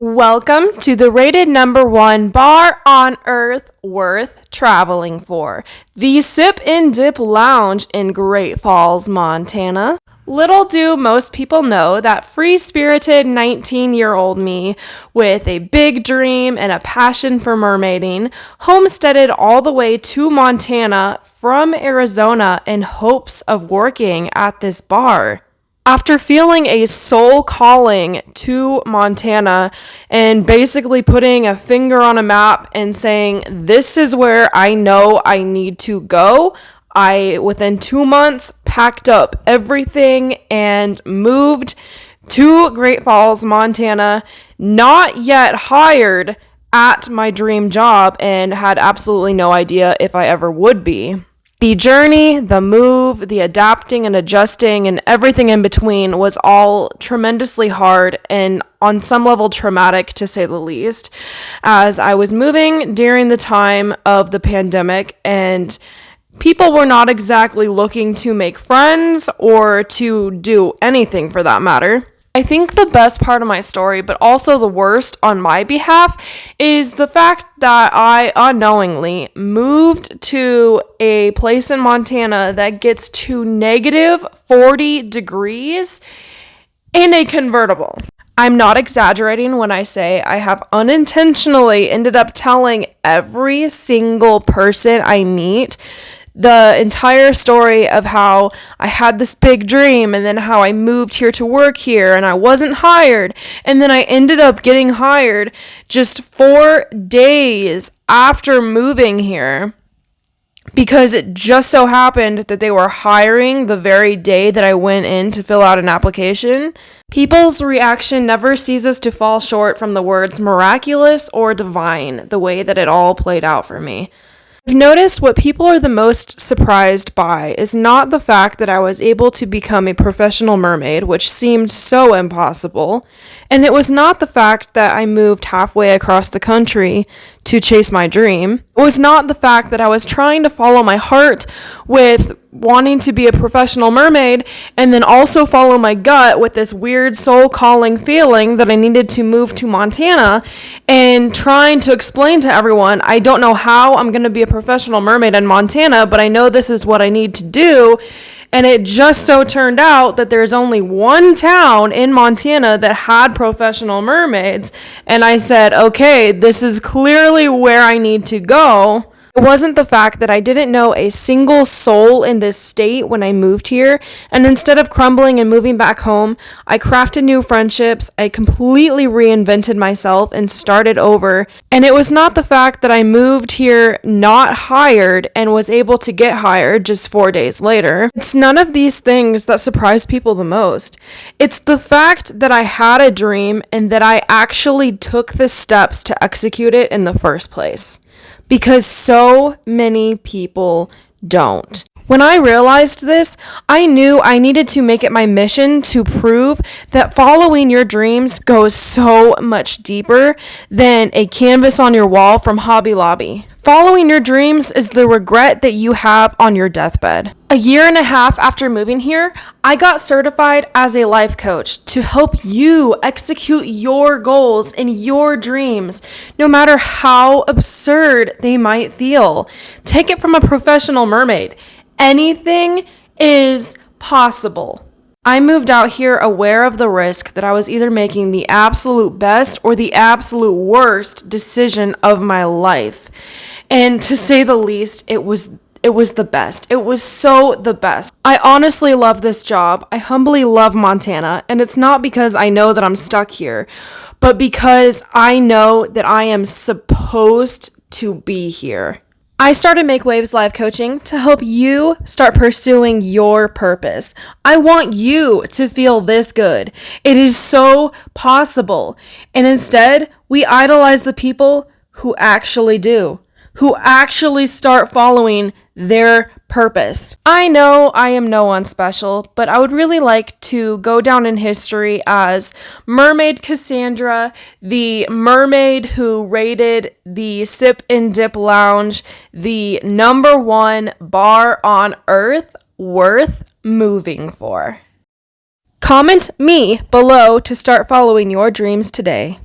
Welcome to the rated #1 bar on earth worth traveling for, the Sip and Dip Lounge in Great Falls, Montana. Little do most people know that free-spirited 19-year-old me with a big dream and a passion for mermaiding homesteaded all the way to Montana from Arizona in hopes of working at this bar. After feeling a soul calling to Montana and basically putting a finger on a map and saying, this is where I know I need to go, I, within 2 months, packed up everything and moved to Great Falls, Montana, not yet hired at my dream job and had absolutely no idea if I ever would be. The journey, the move, the adapting and adjusting and everything in between was all tremendously hard and on some level traumatic, to say the least, as I was moving during the time of the pandemic and people were not exactly looking to make friends or to do anything for that matter. I think the best part of my story, but also the worst on my behalf, is the fact that I unknowingly moved to a place in Montana that gets to -40 degrees in a convertible. I'm not exaggerating when I say I have unintentionally ended up telling every single person I meet the entire story of how I had this big dream and then how I moved here to work here and I wasn't hired. And then I ended up getting hired just 4 days after moving here because it just so happened that they were hiring the very day that I went in to fill out an application. People's reaction never ceases to fall short from the words miraculous or divine, the way that it all played out for me. I've noticed what people are the most surprised by is not the fact that I was able to become a professional mermaid, which seemed so impossible, and it was not the fact that I moved halfway across the country to chase my dream. It was not the fact that I was trying to follow my heart with wanting to be a professional mermaid and then also follow my gut with this weird soul calling feeling that I needed to move to Montana and trying to explain to everyone, I don't know how I'm going to be a professional mermaid in Montana, but I know this is what I need to do. And it just so turned out that there's only one town in Montana that had professional mermaids. And I said, okay, this is clearly where I need to go. It wasn't the fact that I didn't know a single soul in this state when I moved here, and instead of crumbling and moving back home, I crafted new friendships, I completely reinvented myself and started over, and it was not the fact that I moved here not hired and was able to get hired just 4 days later. It's none of these things that surprise people the most. It's the fact that I had a dream and that I actually took the steps to execute it in the first place. Because so many people don't. When I realized this, I knew I needed to make it my mission to prove that following your dreams goes so much deeper than a canvas on your wall from Hobby Lobby. Following your dreams is the regret that you have on your deathbed. A year and a half after moving here, I got certified as a life coach to help you execute your goals and your dreams, no matter how absurd they might feel. Take it from a professional mermaid. Anything is possible. I moved out here aware of the risk that I was either making the absolute best or the absolute worst decision of my life. And to say the least, it was the best. It was so the best. I honestly love this job. I humbly love Montana, and it's not because I know that I'm stuck here, but because I know that I am supposed to be here. I started Make Waves Live Coaching to help you start pursuing your purpose. I want you to feel this good. It is so possible. And instead, we idolize the people who actually do, who actually start following their purpose. I know I am no one special, but I would really like to go down in history as Mermaid Kassandra, the mermaid who rated the Sip and Dip Lounge the #1 bar on earth worth moving for. Comment me below to start following your dreams today.